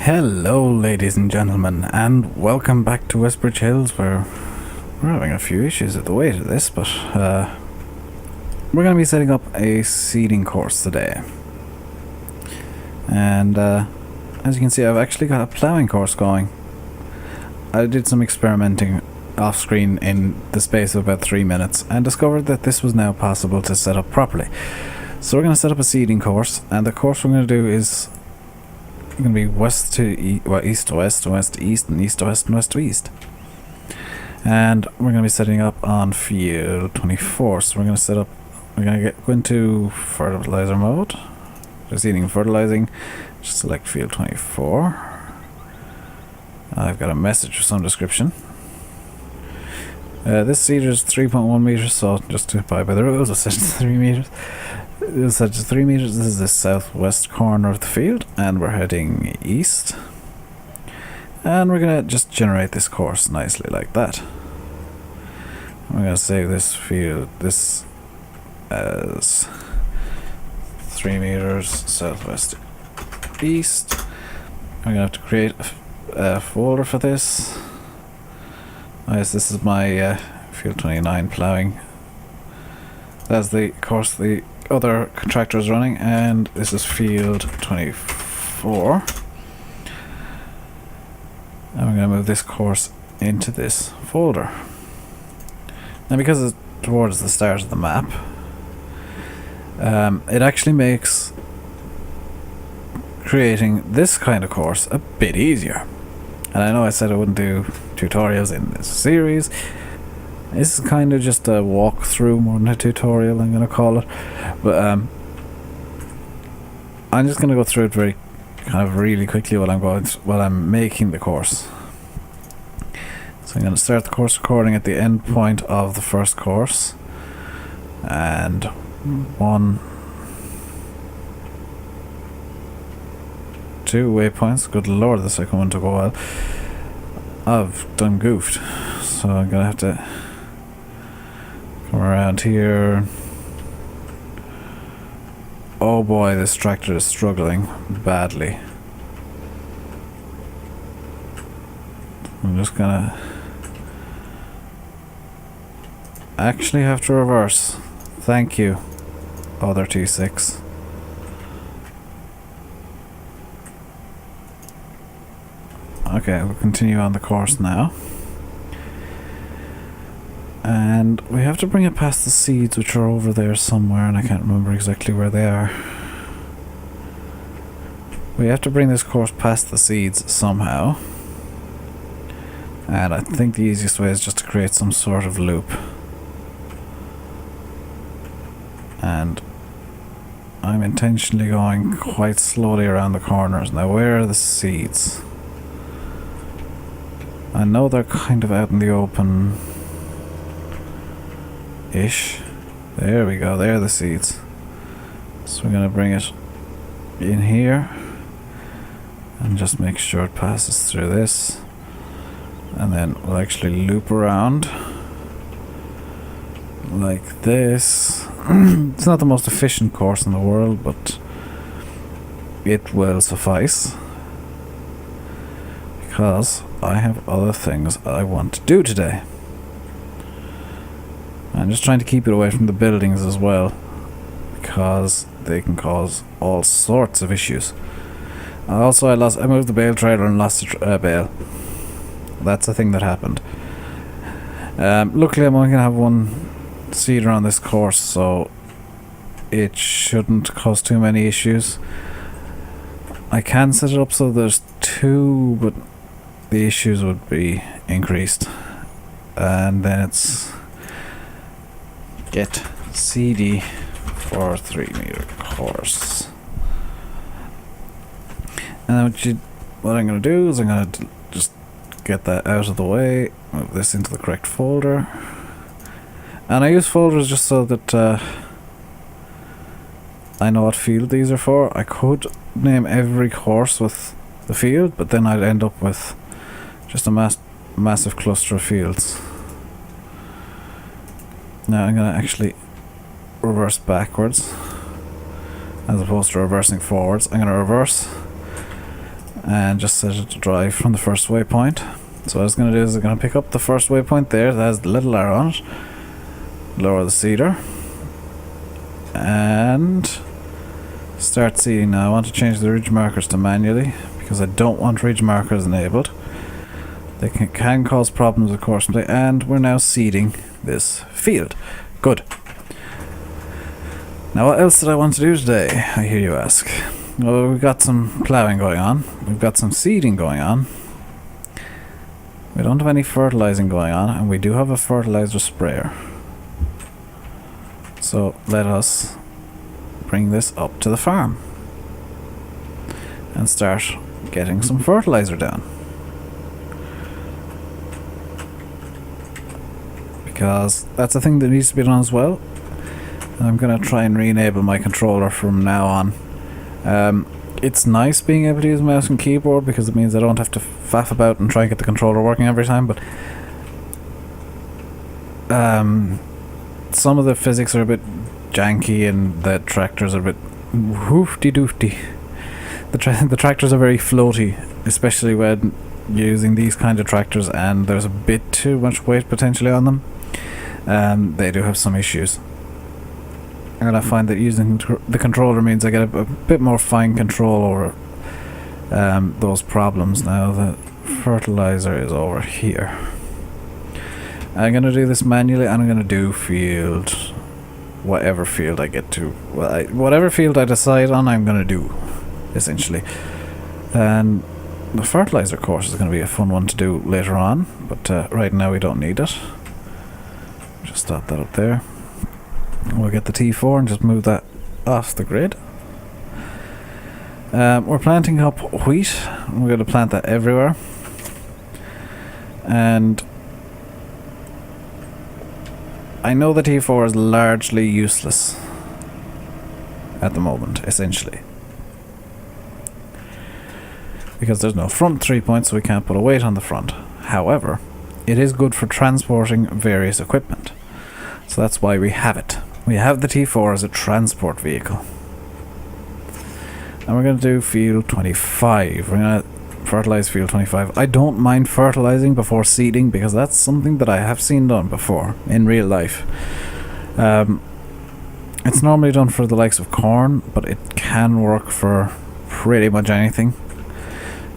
Hello ladies and gentlemen, and welcome back to Westbridge Hills, where we're having a few issues with the weight of this, but we're going to be setting up a seeding course today. And as you can see, I've actually got a ploughing course going. I did some experimenting off screen in the space of about 3 minutes and discovered that this was now possible to set up properly. So we're going to set up a seeding course, and the course we're going to do is going to be west to east to west to west to east, and east to west and west to east. And we're going to be setting up on field 24. So we're going to set up, we're going to go into fertilizer mode, just seeding and fertilizing. Just select field 24. I've got a message of some description. This seeder is 3.1 meters, so just to abide by the rules, I'll set it to 3 meters. It's set to 3 meters. This is the southwest corner of the field, and we're heading east. And we're gonna just generate this course nicely like that. I'm gonna save this field, this as 3 meters southwest east. I'm gonna have to create a folder for this. Yes, this is my field 29 ploughing. That's the course the other contractor is running, and this is field 24. And we're going to move this course into this folder. Now, because it's towards the start of the map, it actually makes creating this kind of course a bit easier. And I know I said I wouldn't do tutorials in this series. This is kind of just a walkthrough more than a tutorial, I'm going to call it. But I'm just going to go through it very kind of really quickly while I'm making the course. So I'm going to start the course recording at the end point of the first course. And 1, 2 waypoints. Good lord, this is going to go well. I've done goofed, so I'm going to have to come around here. Oh boy, this tractor is struggling badly. I'm just gonna actually have to reverse. Thank you, other T6. Okay, we'll continue on the course now. And we have to bring it past the seeds, which are over there somewhere, and I can't remember exactly where they are. We have to bring this course past the seeds somehow. And I think the easiest way is just to create some sort of loop. And I'm intentionally going quite slowly around the corners. Now, where are the seeds? I know they're kind of out in the open ish. There we go, there are the seeds. So we're going to bring it in here and just make sure it passes through this, and then we'll actually loop around like this. It's not the most efficient course in the world, but it will suffice because I have other things I want to do today. I'm just trying to keep it away from the buildings as well, because they can cause all sorts of issues. I moved the bale trailer and lost the bale. That's a thing that happened. Luckily I'm only going to have one seeder on this course, so it shouldn't cause too many issues. I can set it up so there's 2, but the issues would be increased. And then it's get CD for 3 meter course. And what I'm going to do is I'm going to just get that out of the way, move this into the correct folder. And I use folders just so that I know what field these are for. I could name every course with the field, but then I'd end up with just a massive cluster of fields. Now I'm going to actually reverse backwards as opposed to reversing forwards. I'm going to reverse and just set it to dry from the first waypoint. So what I was going to do is I'm going to pick up the first waypoint there that has the little arrow on it, lower the seeder, and start seeding. Now I want to change the ridge markers to manually because I don't want ridge markers enabled. They can cause problems, of course, and we're now seeding this field. Good. Now what else did I want to do today, I hear you ask? Well, we've got some ploughing going on, we've got some seeding going on, we don't have any fertilizing going on, and we do have a fertilizer sprayer. So let us bring this up to the farm and start getting some fertilizer down. Because that's a thing that needs to be done as well. I'm going to try and re-enable my controller from now on. It's nice being able to use mouse and keyboard because it means I don't have to faff about and try and get the controller working every time, but some of the physics are a bit janky and the tractors are a bit hoofty-doofty. The tractors are very floaty, especially when using these kind of tractors, and there's a bit too much weight potentially on them. They do have some issues. And I find that using the controller means I get a bit more fine control over those problems. Now the fertilizer is over here. I'm going to do this manually, and I'm going to do field, whatever field I get to. Well, whatever field I decide on, I'm going to do, essentially. And the fertilizer course is going to be a fun one to do later on, but right now we don't need it. Just start that up there. We'll get the T4 and just move that off the grid. We're planting up wheat. We're going to plant that everywhere. And I know the T4 is largely useless at the moment, essentially. Because there's no front 3 points, so we can't put a weight on the front. However, it is good for transporting various equipment. So that's why we have it. We have the T4 as a transport vehicle. And we're going to do field 25. We're going to fertilize field 25. I don't mind fertilizing before seeding because that's something that I have seen done before in real life. It's normally done for the likes of corn, but it can work for pretty much anything.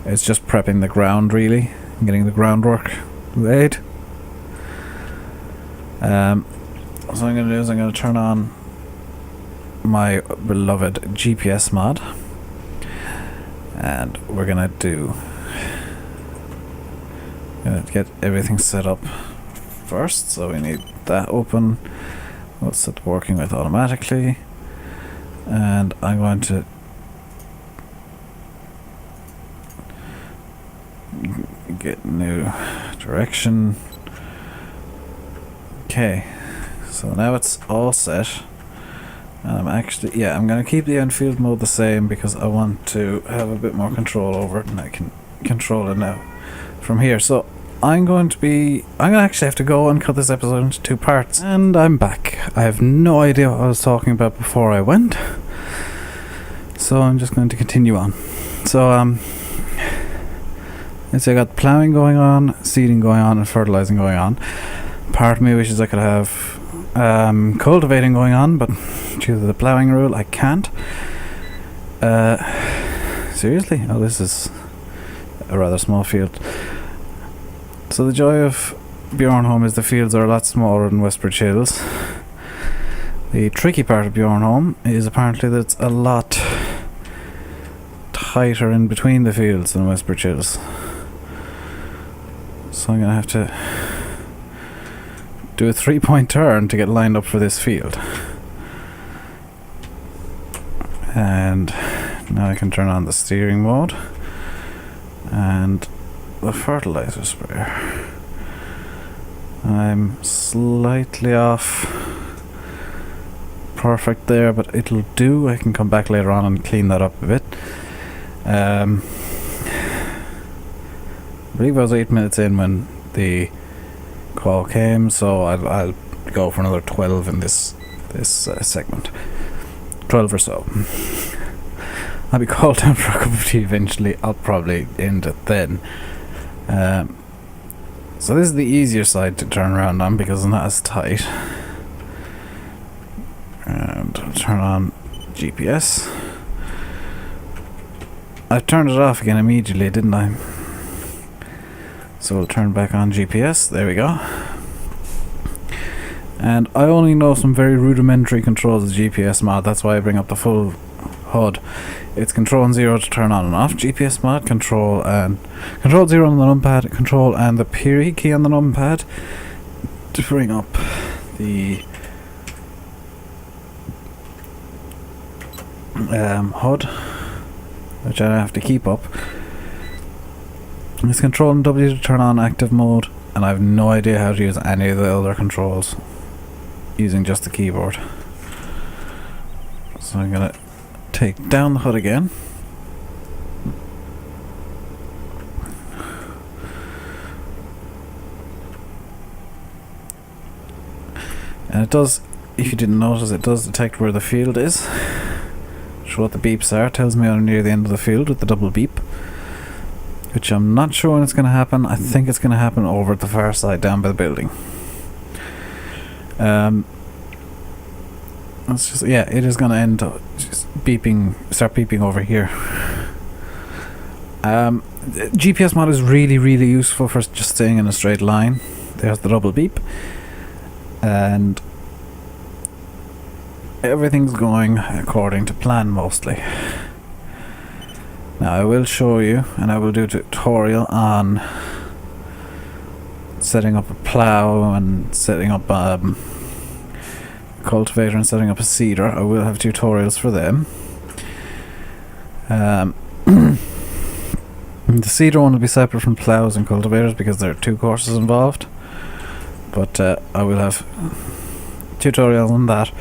It's just prepping the ground, really, and getting the groundwork laid. So what I'm going to do is I'm going to turn on my beloved GPS mod, and we're going to get everything set up first. So we need that open. We'll set working with automatically, and I'm going to get new direction. Okay. So now it's all set, and I'm going to keep the infield mode the same because I want to have a bit more control over it, and I can control it now from here. So I'm going to actually have to go and cut this episode into 2 parts, and I'm back. I have no idea what I was talking about before I went, so I'm just going to continue on. So let's say I got ploughing going on, seeding going on, and fertilizing going on. Part of me wishes I could have cultivating going on, but due to the ploughing rule I can't. Seriously? Oh, this is a rather small field. So the joy of Bjornholm is the fields are a lot smaller than Westbridge Hills. The tricky part of Bjornholm is apparently that it's a lot tighter in between the fields than Westbridge Hills. So I'm going to have to do a 3-point turn to get lined up for this field. And now I can turn on the steering mode and the fertilizer sprayer. I'm slightly off perfect there, but it'll do. I can come back later on and clean that up a bit. I believe I was 8 minutes in when the call came, so I'll go for another 12 in this segment. 12 or so. I'll be called down for a cup of tea eventually. I'll probably end it then. So this is the easier side to turn around on because it's not as tight. And I'll turn on GPS. I turned it off again immediately, didn't I? So we'll turn back on GPS. There we go. And I only know some very rudimentary controls of GPS mod. That's why I bring up the full HUD. It's Control and 0 to turn on and off GPS mod, Control 0 on the numpad, Control and the period key on the numpad to bring up the HUD, which I have to keep up. It's Control and W to turn on active mode, and I have no idea how to use any of the other controls using just the keyboard. So I'm gonna take down the HUD again. And it does, if you didn't notice, it does detect where the field is. Show what the beeps are. Tells me I'm near the end of the field with the double beep. Which I'm not sure when it's going to happen. I think it's going to happen over at the far side down by the building. It's just, yeah, it is going to end up just beeping, start beeping over here. GPS mod is really, really useful for just staying in a straight line. There's the double beep. And everything's going according to plan mostly. Now I will show you, and I will do a tutorial on setting up a plough and setting up a cultivator and setting up a seeder. I will have tutorials for them. The seeder one will be separate from ploughs and cultivators because there are two courses involved. But I will have tutorials on that.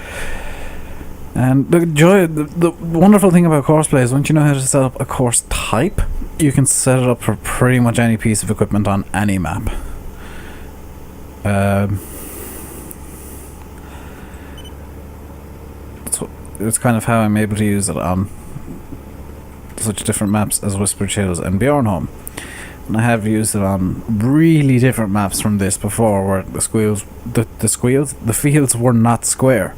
And the wonderful thing about courseplay is once you know how to set up a course type, you can set it up for pretty much any piece of equipment on any map. So it's kind of how I'm able to use it on such different maps as Whispered Hills and Bjornholm. And I have used it on really different maps from this before, where the fields were not square.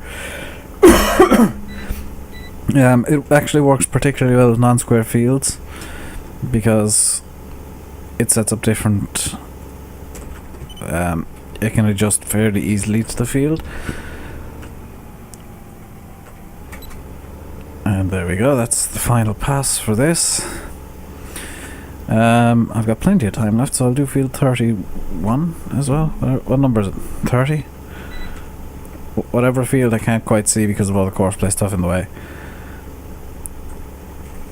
It actually works particularly well with non-square fields because it sets up different. It can adjust fairly easily to the field. And there we go. That's the final pass for this. I've got plenty of time left, so I'll do field 31 as well. What number is it? 30? Whatever field I can't quite see because of all the courseplay stuff in the way.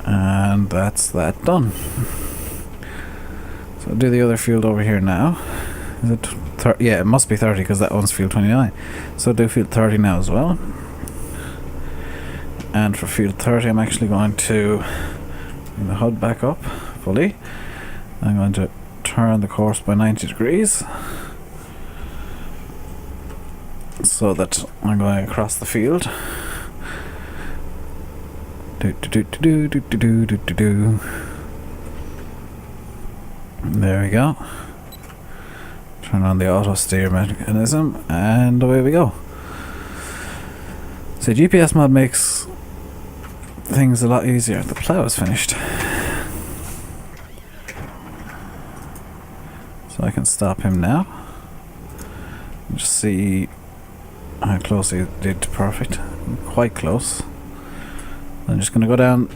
And that's that done. So I'll do the other field over here now. Is it 30? Yeah, it must be 30 because that one's field 29. So I'll do field 30 now as well. And for field 30 I'm actually going to bring the HUD back up fully. I'm going to turn the course by 90 degrees so that I'm going across the field. There we go. Turn on the auto steer mechanism and away we go. So GPS mod makes things a lot easier. The plough is finished. So I can stop him now. Just see how close he did to perfect. Quite close. I'm just going to go down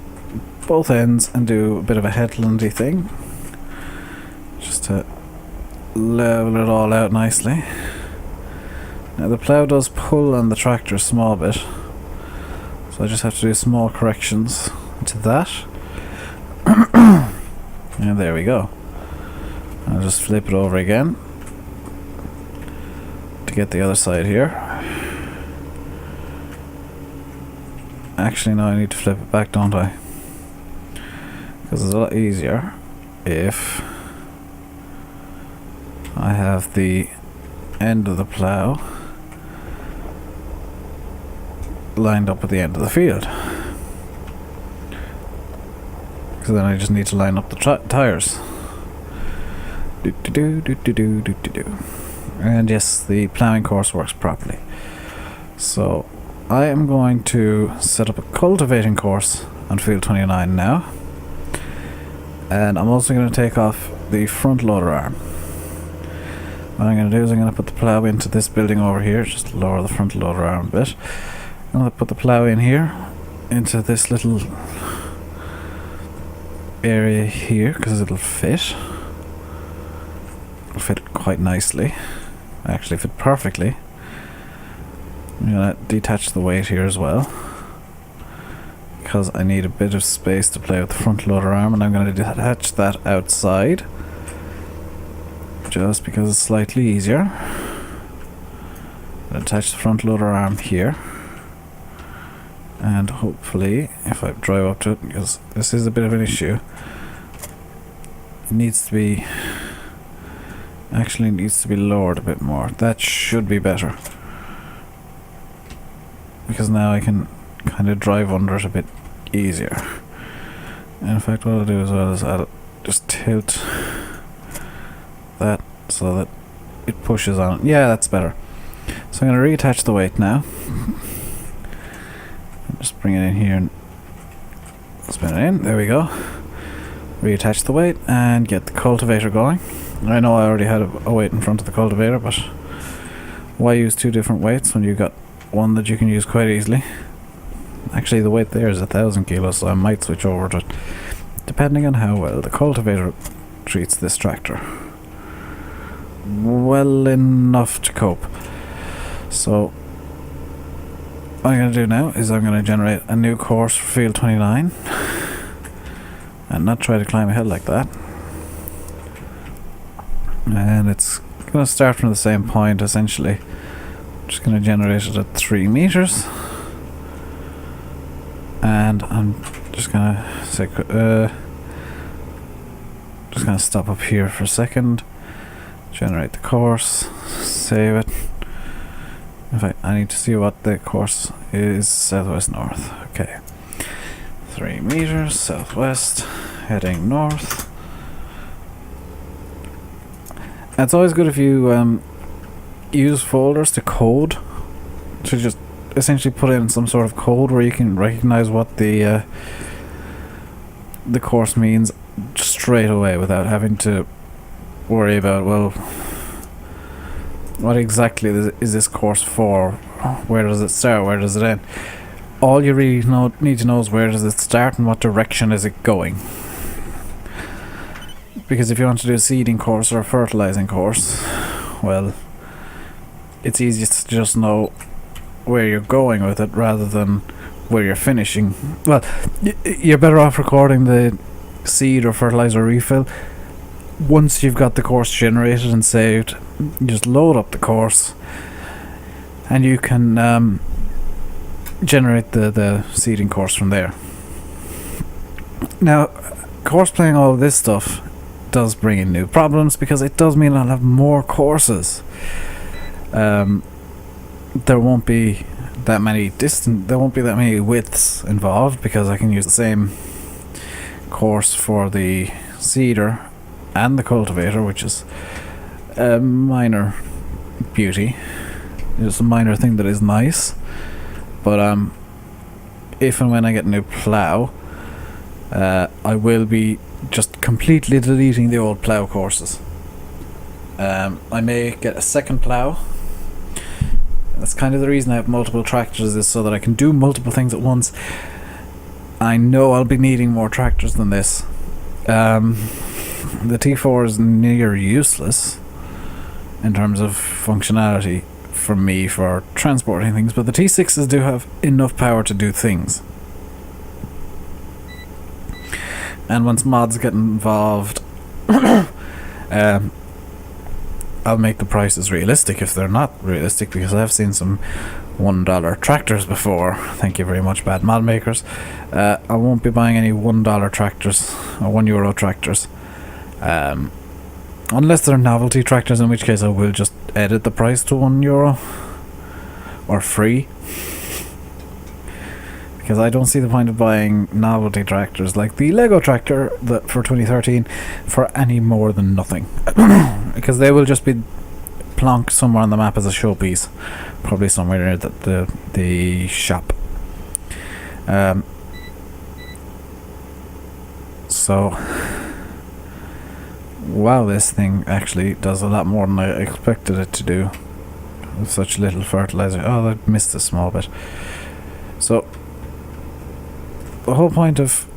both ends and do a bit of a headlandy thing. Just to level it all out nicely. Now the plough does pull on the tractor a small bit. So I just have to do small corrections to that. And there we go. I'll just flip it over again to get the other side here. Actually, no, I need to flip it back, don't I? Because it's a lot easier if I have the end of the plough lined up at the end of the field. because then I just need to line up the tires. And yes, the ploughing course works properly. So I am going to set up a cultivating course on field 29 now, and I'm also going to take off the front loader arm. What I'm going to do is I'm going to put the plough into this building over here, just lower the front loader arm a bit. I'm going to put the plough in here into this little area here because it'll fit. It'll fit quite nicely. Actually fit perfectly. I'm going to detach the weight here as well, because I need a bit of space to play with the front loader arm, and I'm going to detach that outside just because it's slightly easier. Attach the front loader arm here, and hopefully if I drive up to it, because this is a bit of an issue, it needs to be lowered a bit more. That should be better, because now I can kind of drive under it a bit easier. And in fact, what I'll do as well is I'll just tilt that so that it pushes on. Yeah, that's better. So I'm going to reattach the weight now. Just bring it in here and spin it in. There we go. Reattach the weight and get the cultivator going. I know I already had a weight in front of the cultivator, but why use two different weights when you got one that you can use quite easily? Actually, the weight there is 1,000 kilos, so I might switch over to it, depending on how well the cultivator treats this tractor. Well enough to cope. So what I'm going to do now is I'm going to generate a new course for field 29 and not try to climb a hill like that. And it's going to start from the same point essentially. Just going to generate it at 3 meters, and I'm just going to say just going to stop up here for a second, generate the course, save it. In fact, I need to see what the course is. Southwest north. Okay, 3 meters southwest, heading north. And it's always good if you use folders to code, to just essentially put in some sort of code where you can recognize what the course means straight away without having to worry about, well, what exactly is this course for? Where does it start? Where does it end? All you really need to know is where does it start and what direction is it going. Because if you want to do a seeding course or a fertilizing course, well, it's easiest to just know where you're going with it rather than where you're finishing. Well, you're better off recording the seed or fertilizer refill once you've got the course generated and saved. You just load up the course and you can generate the seeding course from there. Now, course playing all of this stuff does bring in new problems, because it does mean I'll have more courses. There won't be that many widths involved, because I can use the same course for the seeder and the cultivator, which is a minor beauty. It's a minor thing that is nice, but if and when I get a new plough, I will be just completely deleting the old plough courses. I may get a second plough. That's kind of the reason I have multiple tractors, is so that I can do multiple things at once. I know I'll be needing more tractors than this. The T4 is near useless in terms of functionality for me for transporting things, but the T6s do have enough power to do things. And once mods get involved, I'll make the prices realistic if they're not realistic, because I've seen some $1 tractors before. Thank you very much, bad mod makers. I won't be buying any $1 tractors or €1 tractors, unless they're novelty tractors, in which case I will just edit the price to €1 or free. because I don't see the point of buying novelty tractors like the Lego tractor for 2013 for any more than nothing. Because they will just be plonked somewhere on the map as a showpiece, probably somewhere near the shop. So, wow, this thing actually does a lot more than I expected it to do with such little fertilizer. Oh, I missed a small bit. So, the whole point of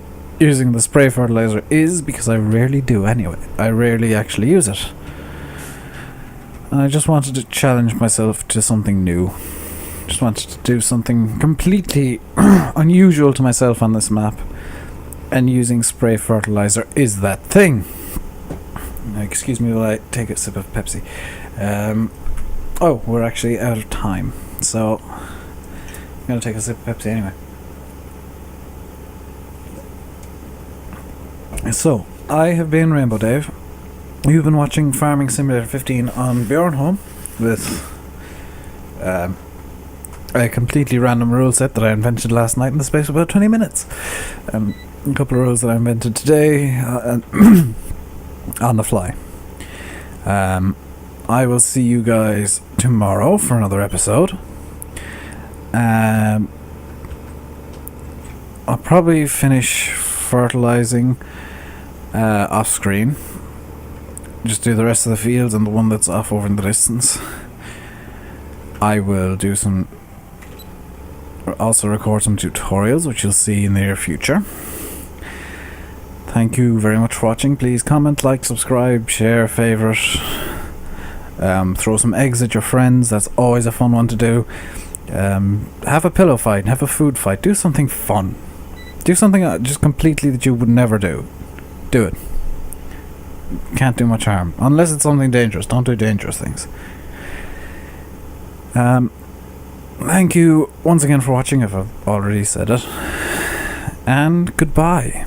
using the spray fertilizer is because I rarely do anyway. I rarely actually use it. And I just wanted to challenge myself to something new. Just wanted to do something completely unusual to myself on this map. And using spray fertilizer is that thing. Excuse me while I take a sip of Pepsi. Oh, we're actually out of time. So, I'm going to take a sip of Pepsi anyway. So, I have been Rainbow Dave. You've been watching Farming Simulator 15 on Bjornholm with a completely random rule set that I invented last night in the space of about 20 minutes. A couple of rules that I invented today on the fly. I will see you guys tomorrow for another episode. I'll probably finish fertilizing off screen. Just do the rest of the fields and the one that's off over in the distance. I will do also record some tutorials, which you'll see in the near future. Thank you very much for watching. Please comment, like, subscribe, share, favourite. Throw some eggs at your friends. That's always a fun one to do. Have a pillow fight, have a food fight. Do something fun. Do something just completely that you would never do. Do it. Can't do much harm. Unless it's something dangerous. Don't do dangerous things. Thank you once again for watching, if I've already said it. And goodbye.